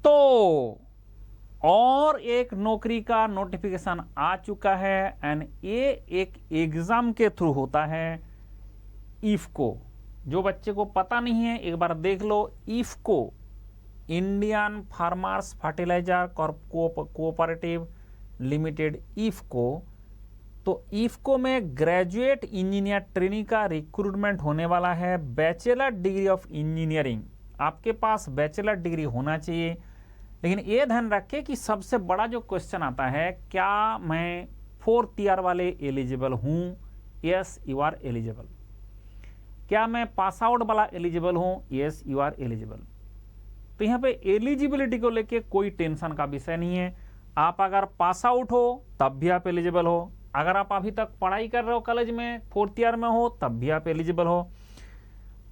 तो और एक नौकरी का नोटिफिकेशन आ चुका है एंड ये एक एग्जाम के थ्रू होता है। इफको, जो बच्चे को पता नहीं है एक बार देख लो। IFFCO, Indian farmers fertiliser cooperative limited, IFFCO. तो इफको में ग्रेजुएट इंजीनियर ट्रेनिंग का रिक्रूटमेंट होने वाला है। बैचलर डिग्री ऑफ इंजीनियरिंग, आपके पास बैचलर डिग्री होना चाहिए। लेकिन ये ध्यान रखें कि सबसे बड़ा जो क्वेश्चन आता है, क्या मैं 4th ईयर वाले एलिजिबल हूं? Yes, you are eligible. क्या मैं पास आउट वाला एलिजिबल हूं? Yes, you are eligible. तो यहाँ पे एलिजिबिलिटी को लेके कोई टेंशन का विषय नहीं है। आप अगर पास आउट हो तब भी आप एलिजिबल हो, अगर आप अभी तक पढ़ाई कर रहे हो कॉलेज में 4th ईयर में हो तब भी आप एलिजिबल हो।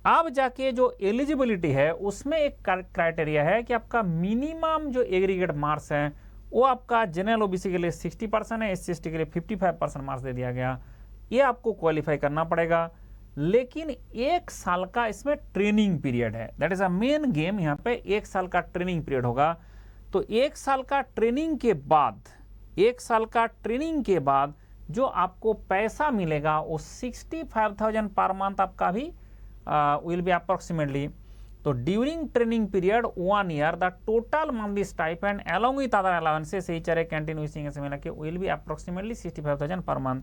अब जाके जो एलिजिबिलिटी है उसमें एक क्राइटेरिया है कि आपका मिनिमम जो एग्रीगेट मार्क्स है वो आपका जनरल ओबीसी के लिए 60% है, SC/ST के लिए 55% मार्क्स दे दिया गया। ये आपको क्वालिफाई करना पड़ेगा। लेकिन 1 साल का इसमें ट्रेनिंग पीरियड है, that is a main game. यहाँ पे 1 साल का ट्रेनिंग पीरियड होगा। तो 1 साल का ट्रेनिंग के बाद, 1 साल का ट्रेनिंग के बाद जो आपको पैसा मिलेगा वो 65,000 पर मंथ आपका भी विल बी अप्रोक्सीमेटली। तो during training period 1 year the total monthly stipend along with other allowances HRA canteen will be approximately 65,000 per month.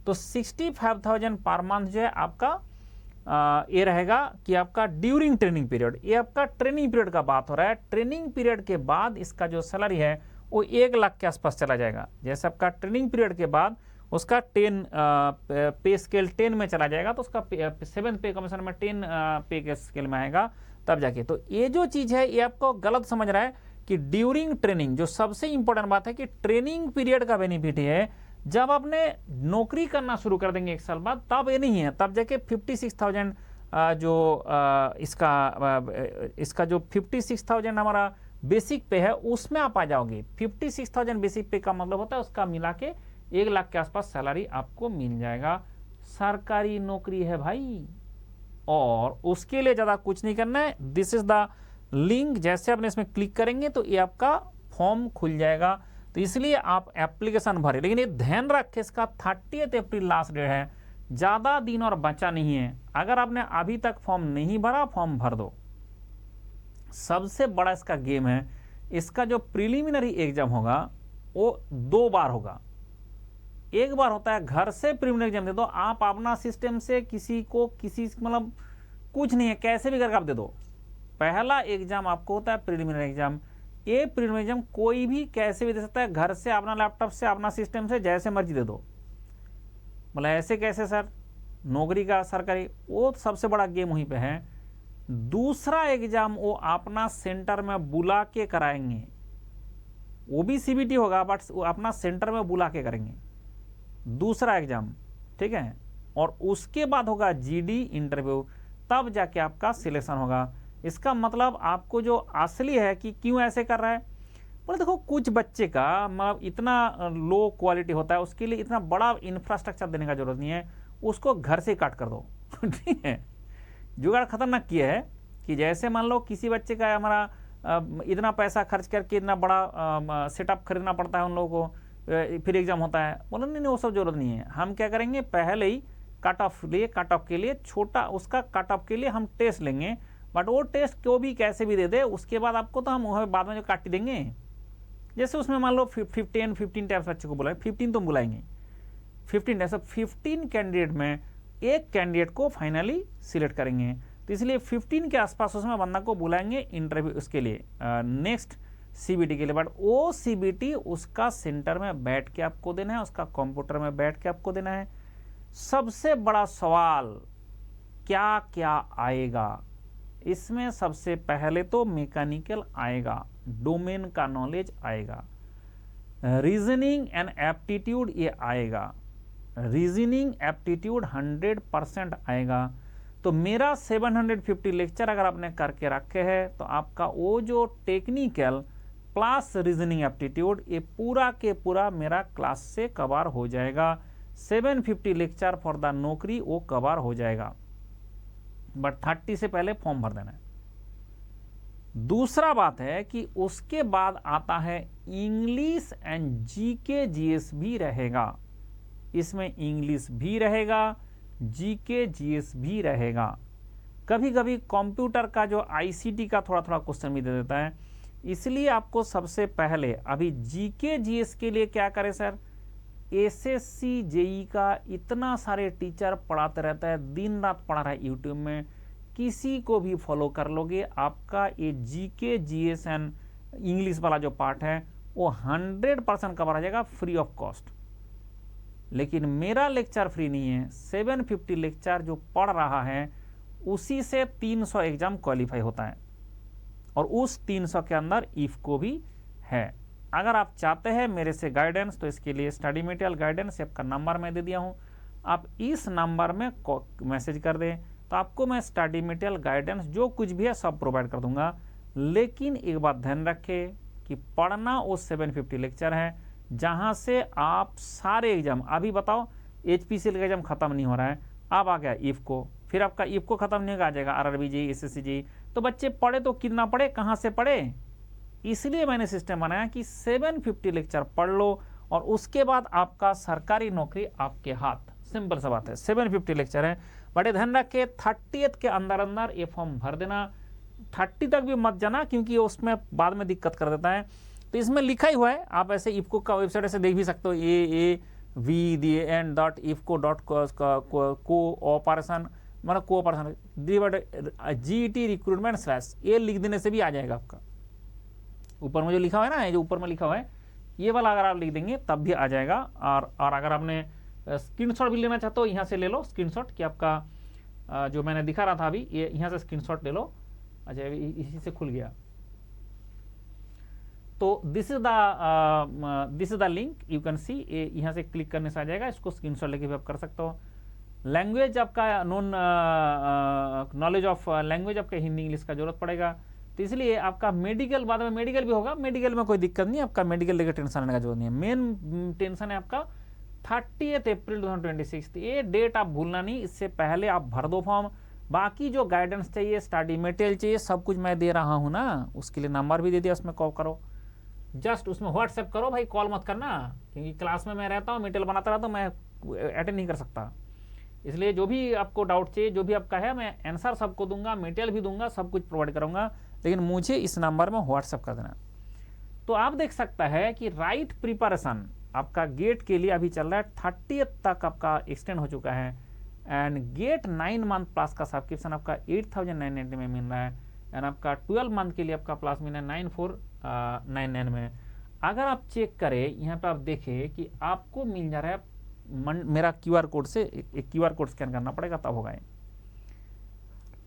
तो 65,000 पर मंथ जो है आपका ये रहेगा कि आपका ड्यूरिंग ट्रेनिंग पीरियड। ये आपका ट्रेनिंग पीरियड का बात हो रहा है। ट्रेनिंग पीरियड के बाद इसका जो सैलरी है वो 1 लाख के आसपास चला जाएगा। जैसे आपका ट्रेनिंग पीरियड के बाद उसका 10 पे स्केल 10 में चला जाएगा, तो उसका 7th पे कमीशन में 10 पे के स्केल में आएगा तब जाके। तो ये जो चीज़ है ये आपको गलत समझ रहा है कि ड्यूरिंग ट्रेनिंग, जो सबसे इंपॉर्टेंट बात है कि ट्रेनिंग पीरियड का बेनिफिट है जब आपने नौकरी करना शुरू कर देंगे 1 साल बाद, तब ये नहीं है। तब जाके 56,000 जो इसका जो 56,000 हमारा बेसिक पे है उसमें आप आ जाओगे। 56,000 बेसिक पे का मतलब होता है उसका मिला के 1 लाख के आसपास सैलरी आपको मिल जाएगा। सरकारी नौकरी है भाई, और उसके लिए ज़्यादा कुछ नहीं करना है। दिस इज द लिंक, जैसे आपने इसमें क्लिक करेंगे तो ये आपका फॉर्म खुल जाएगा। तो इसलिए आप एप्लीकेशन भरें। लेकिन ये ध्यान रखें इसका 30 अप्रैल लास्ट डेट है, ज़्यादा दिन और बचा नहीं है। अगर आपने अभी तक फॉर्म नहीं भरा, फॉर्म भर दो। सबसे बड़ा इसका गेम है, इसका जो प्रिलिमिनरी एग्जाम होगा वो 2 बार होगा। एक बार होता है घर से प्रिलिमिनरी एग्जाम दे दो आप अपना सिस्टम से, किसी को किसी मतलब कुछ नहीं है, कैसे भी करके आप दे दो। पहला एग्जाम आपको होता है प्रिलिमिनरी एग्जाम। ये प्रिलिमिनरी एग्जाम कोई भी कैसे भी दे सकता है, घर से, अपना लैपटॉप से, अपना सिस्टम से, जैसे मर्जी दे दो। मतलब ऐसे कैसे सर, नौकरी का सरकारी, वो सबसे बड़ा गेम वहीं पे है। दूसरा एग्जाम वो अपना सेंटर में बुला के कराएंगे, वो भी CBT होगा बट वो अपना सेंटर में बुला के करेंगे दूसरा एग्जाम, ठीक है। और उसके बाद होगा GD इंटरव्यू, तब जाके आपका सिलेक्शन होगा। इसका मतलब आपको जो असली है कि क्यों ऐसे कर रहा है, बोले देखो कुछ बच्चे का मतलब इतना लो क्वालिटी होता है, उसके लिए इतना बड़ा इंफ्रास्ट्रक्चर देने का जरूरत नहीं है, उसको घर से काट कर दो ठीक है। जुगाड़ खतरनाक किया है कि जैसे मान लो किसी बच्चे का हमारा इतना पैसा खर्च करके इतना बड़ा सेटअप खरीदना पड़ता है उन लोगों को, फिर एग्जाम होता है। बोलो नहीं वो सब जरूरत नहीं है। हम क्या करेंगे, पहले ही कट ऑफ के लिए छोटा, उसका कट ऑफ के लिए हम टेस्ट लेंगे, बट वो टेस्ट को भी कैसे भी दे दे, उसके बाद आपको तो हम वहाँ बाद में जो काट देंगे। जैसे उसमें मान लो 15 टाइप्स बच्चे को बुलाए, 15 तो बुलाएंगे, 15 टाइप्स, 15 कैंडिडेट में एक कैंडिडेट को फाइनली सिलेक्ट करेंगे। तो इसलिए 15 के आसपास उसमें बंदा को बुलाएंगे इंटरव्यू उसके लिए, नेक्स्ट CBT के लिए। बट वो CBT उसका सेंटर में बैठ के आपको देना है, उसका कंप्यूटर में बैठ के आपको देना है। सबसे बड़ा सवाल क्या क्या आएगा इसमें, सबसे पहले तो मैकेनिकल आएगा, डोमेन का नॉलेज आएगा, रीजनिंग एंड एप्टीट्यूड ये आएगा, रीजनिंग एप्टीट्यूड 100% आएगा। तो मेरा 750 लेक्चर अगर आपने करके रखे हैं तो आपका वो जो टेक्निकल प्लस रीजनिंग एप्टीट्यूड ये पूरा के पूरा मेरा क्लास से कवर हो जाएगा। 750 लेक्चर फॉर द नौकरी वो कवर हो जाएगा, बट 30 से पहले फॉर्म भर देना है। दूसरा बात है कि उसके बाद आता है इंग्लिश एंड जीके जीएस भी रहेगा, इसमें इंग्लिश भी रहेगा, जीके जीएस भी रहेगा। कभी कभी कंप्यूटर का जो आईसीटी का थोड़ा थोड़ा क्वेश्चन भी दे देता है, इसलिए आपको सबसे पहले अभी जीके जीएस के लिए क्या करें सर, एसएससी जेई का इतना सारे टीचर पढ़ाते रहता है, दिन रात पढ़ा रहा है यूट्यूब में, किसी को भी फॉलो कर लोगे आपका ये जीके जीएस एंड इंग्लिश वाला जो पार्ट है वो 100% कवर हो जाएगा फ्री ऑफ कॉस्ट। लेकिन मेरा लेक्चर फ्री नहीं है, 750 लेक्चर जो पढ़ रहा है उसी से 300 एग्जाम क्वालिफाई होता है, और उस 300 के अंदर इफ को भी है। अगर आप चाहते हैं मेरे से गाइडेंस, तो इसके लिए स्टडी मटेरियल गाइडेंस आपका नंबर मैं दे दिया हूँ, आप इस नंबर में मैसेज कर दें तो आपको मैं स्टडी मटेरियल गाइडेंस जो कुछ भी है सब प्रोवाइड कर दूंगा। लेकिन एक बात ध्यान रखें कि पढ़ना वो 750 लेक्चर है जहां से आप सारे एग्जाम, अभी बताओ एचपीसीएल का एग्जाम खत्म नहीं हो रहा है, अब आ गया इफ को, फिर आपका इफ को खत्म नहीं होगा, आ जाएगा आरआरबी जी, एसएससी जी। तो बच्चे पढ़े तो कितना पढ़े, कहाँ से पढ़े, इसलिए मैंने सिस्टम बनाया कि 750 लेक्चर पढ़ लो और उसके बाद आपका सरकारी नौकरी आपके हाथ। सिंपल सा बात है, 750 लेक्चर है। बड़े ध्यान रखे 30th के अंदर अंदर ये फॉर्म भर देना, 30 तक भी मत जाना क्योंकि उसमें बाद में दिक्कत कर देता है। तो इसमें लिखा ही हुआ है, आप ऐसे इफको का वेबसाइट ऐसे देख भी सकते हो, AAV.ifco.co-ऑपरेशन मतलब कोऑपरेशन GT रिक्रूटमेंट स्लैश, ये लिख देने से भी आ जाएगा आपका। ऊपर में जो लिखा हुआ है ना, ये जो ऊपर में लिखा हुआ है ये वाला अगर आप लिख देंगे तब भी आ जाएगा। और अगर आपने स्क्रीनशॉट भी लेना चाहते हो यहाँ से ले लो स्क्रीनशॉट, कि आपका जो मैंने दिखा रहा था अभी, ये यहाँ से स्क्रीनशॉट ले लो। अच्छा इसी से खुल गया, तो this is the link you can see, यहाँ से क्लिक करने से आ जाएगा, इसको स्क्रीनशॉट लेके भी आप कर सकते हो। लैंग्वेज आपका नॉलेज ऑफ लैंग्वेज आपका हिंदी इंग्लिश का जरूरत पड़ेगा, तो इसलिए आपका मेडिकल बाद में मेडिकल भी होगा, मेडिकल में कोई दिक्कत नहीं, आपका मेडिकल लेकर टेंशन लेने का जरूरत नहीं है। मेन टेंशन है आपका 30 अप्रैल 2026, ये डेट आप भूलना नहीं, इससे पहले आप भर दो फॉर्म। बाकी जो गाइडेंस चाहिए, स्टडी मटेरियल चाहिए, सब कुछ मैं दे रहा हूँ ना, उसके लिए नंबर भी दे दिया, उसमें कॉल करो, जस्ट उसमें व्हाट्सएप करो भाई, कॉल मत करना, क्योंकि क्लास में मैं रहता हूँ, मटेरियल बनाता रहता हूँ, मैं अटेंड नहीं कर सकता। इसलिए जो भी आपको डाउट चाहिए, जो भी आपका है, मैं आंसर सबको दूंगा, मटेरियल भी दूंगा, सब कुछ प्रोवाइड करूंगा, लेकिन मुझे इस नंबर में व्हाट्सएप कर देना। तो आप देख सकता है कि राइट प्रिपरेशन आपका गेट के लिए अभी चल रहा है, 30th तक आपका एक्सटेंड हो चुका है, एंड गेट 9 मंथ प्लस का सब्सक्रिप्शन आपका 8,990 में मिल रहा है, एंड आपका 12 मंथ के लिए आपका प्लस मिल रहा है 9,499 में। अगर आप चेक करें यहाँ पे, आप देखें कि आपको मिल जा रहा है मेरा QR कोड से, एक QR कोड स्कैन करना पड़ेगा तब होगा।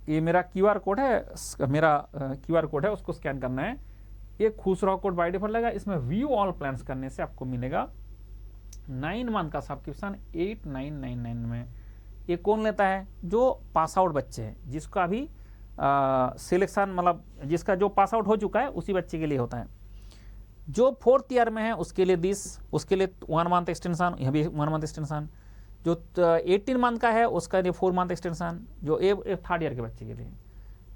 ये मेरा QR कोड है, मेरा QR कोड है, उसको स्कैन करना है। ये खुश रहो कोड बाय डिफॉल्ट लगेगा, इसमें व्यू ऑल प्लान्स करने से आपको मिलेगा 9 मंथ का सब्सक्रिप्शन 8,999 में। ये कौन लेता है, जो पास आउट बच्चे हैं, जिसका अभी सिलेक्शन मतलब जिसका जो पास आउट हो चुका है उसी बच्चे के लिए होता है। जो 4th ईयर में है उसके लिए उसके लिए 1 मंथ एक्सटेंशन, यहाँ भी 1 मंथ एक्सटेंशन। जो 18 मंथ का है उसका लिए 4 मंथ एक्सटेंशन, जो 3rd ईयर के बच्चे के लिए।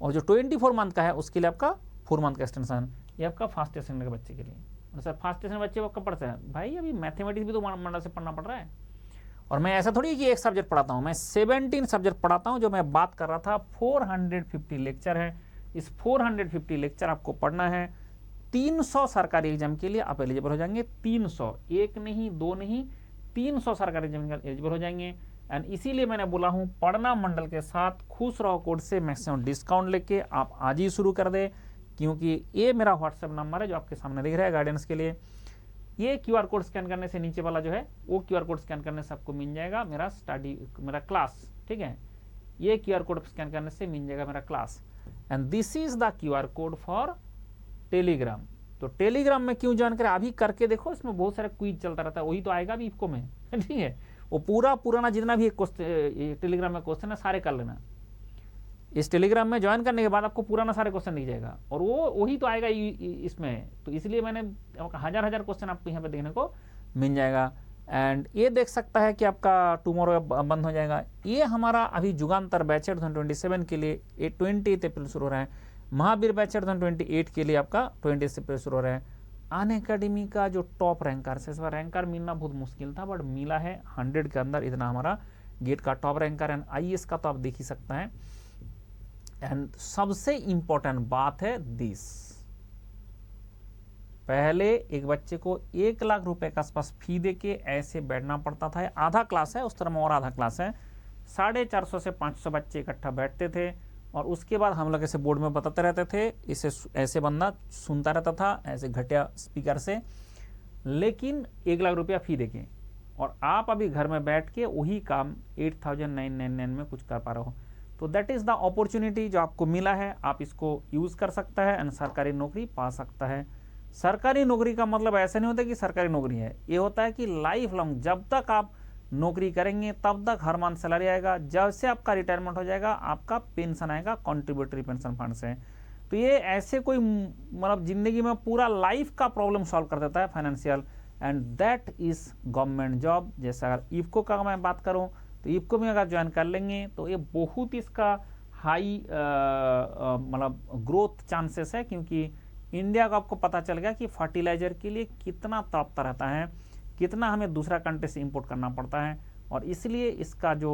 और जो 24 मंथ का है उसके लिए आपका 4 मंथ का एक्सटेंशन, ये आपका फर्स्ट ईयर सेकंड के बच्चे के लिए। सर फर्स्ट ईयर बच्चे कब पढ़ते हैं भाई, अभी मैथमेटिक्स भी तो मंडल से पढ़ना पड़ रहा है। और मैं ऐसा थोड़ी कि एक सब्जेक्ट पढ़ाता हूँ, मैं 17 सब्जेक्ट पढ़ाता हूँ। जो मैं बात कर रहा था 450 लेक्चर है, इस 450 लेक्चर आपको पढ़ना है। 300 सरकारी एग्जाम के लिए आप एलिजिबल हो जाएंगे, 300, एक नहीं दो नहीं, 300 सरकारी एग्जाम के एलिजिबल हो जाएंगे। एंड इसीलिए मैंने बोला हूँ पढ़ना मंडल के साथ खुश रहो कोड से मैक्सिमम डिस्काउंट लेके आप आज ही शुरू कर दे, क्योंकि ये मेरा व्हाट्सएप नंबर है जो आपके सामने दिख रहा है गाइडेंस के लिए। ये QR कोड स्कैन करने से, नीचे वाला जो है वो QR कोड स्कैन करने से आपको मिल जाएगा मेरा क्लास, ठीक है। ये QR कोड स्कैन करने से मिल जाएगा मेरा class, and this is the QR code for Telegram. तो टेलीग्राम में क्यों ज्वाइन करें, अभी करके देखो, इसमें बहुत सारा क्विज चलता रहता है, वही तो आएगा भी इफको में, ठीक है। वो पूरा पुराना जितना भी टेलीग्राम में क्वेश्चन है सारे कर लेना। इस टेलीग्राम में ज्वाइन करने के बाद आपको पुराना सारे क्वेश्चन दिख जाएगा, और वो वही तो आएगा इसमें। तो इसलिए मैंने हजार क्वेश्चन आपको यहाँ पे देखने को मिल जाएगा। एंड ये देख सकता है कि आपका टुमारो बंद हो जाएगा। ये हमारा अभी जुगांतर बैच है 2027 के लिए, 20 अप्रैल शुरू हो रहा है। महावीर बैच 2028 के लिए आपका 20 से शुरू हो रहा है। अनअकैडमी का जो टॉप रैंकर है, इस बार रैंकर मिलना बहुत मुश्किल था, बट मिला है 100 के अंदर, इतना हमारा गेट का टॉप रैंकर। एंड IAS का तो आप देख ही सकते हैं। एंड सबसे इंपॉर्टेंट बात है दिस, पहले एक बच्चे को 1 लाख रुपए के आसपास फी देके ऐसे बैठना पड़ता था। आधा क्लास है, उस तरह में और आधा क्लास है, 450 से 500 बच्चे इकट्ठा बैठते थे और उसके बाद हम लोग ऐसे बोर्ड में बताते रहते थे, इसे ऐसे बंदा सुनता रहता था ऐसे घटिया स्पीकर से, लेकिन 1 लाख रुपया फी देके, और आप अभी घर में बैठ के वही काम 8,999 में कुछ कर पा रहे हो। तो दैट इज़ द अपॉर्चुनिटी जो आपको मिला है, आप इसको यूज़ कर सकता है एंड सरकारी नौकरी पा सकता है। सरकारी नौकरी का मतलब ऐसा नहीं होता कि सरकारी नौकरी है, ये होता है कि लाइफ लॉन्ग जब तक आप नौकरी करेंगे तब तक हर मंथ सैलरी आएगा, जब से आपका रिटायरमेंट हो जाएगा आपका पेंशन आएगा कंट्रीब्यूटरी पेंशन फंड से। तो ये ऐसे कोई मतलब जिंदगी में पूरा लाइफ का प्रॉब्लम सॉल्व कर देता है financial, and that is government job. जैसे अगर इफ्को का मैं बात करूं तो इफ्को में अगर ज्वाइन कर लेंगे तो ये बहुत इसका हाई मतलब ग्रोथ चांसेस है, क्योंकि इंडिया को आपको पता चल गया कि फर्टिलाइजर के लिए कितना तड़पता रहता है, कितना हमें दूसरा कंट्री से इंपोर्ट करना पड़ता है, और इसलिए इसका जो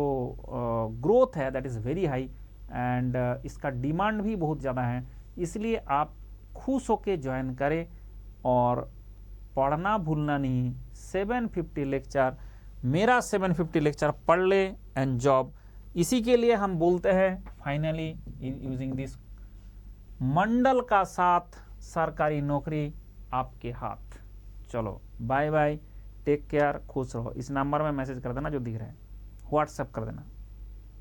ग्रोथ है that is very high and इसका डिमांड भी बहुत ज़्यादा है। इसलिए आप खुश होके ज्वाइन करें और पढ़ना भूलना नहीं। 750 लेक्चर, मेरा 750 लेक्चर पढ़ ले एंड जॉब, इसी के लिए हम बोलते हैं फाइनली यूजिंग दिस, मंडल का साथ सरकारी नौकरी आपके हाथ। चलो बाय बाय, टेक केयर, खुश रहो। इस नंबर में मैसेज कर देना जो दिख रहा है, व्हाट्सएप कर देना।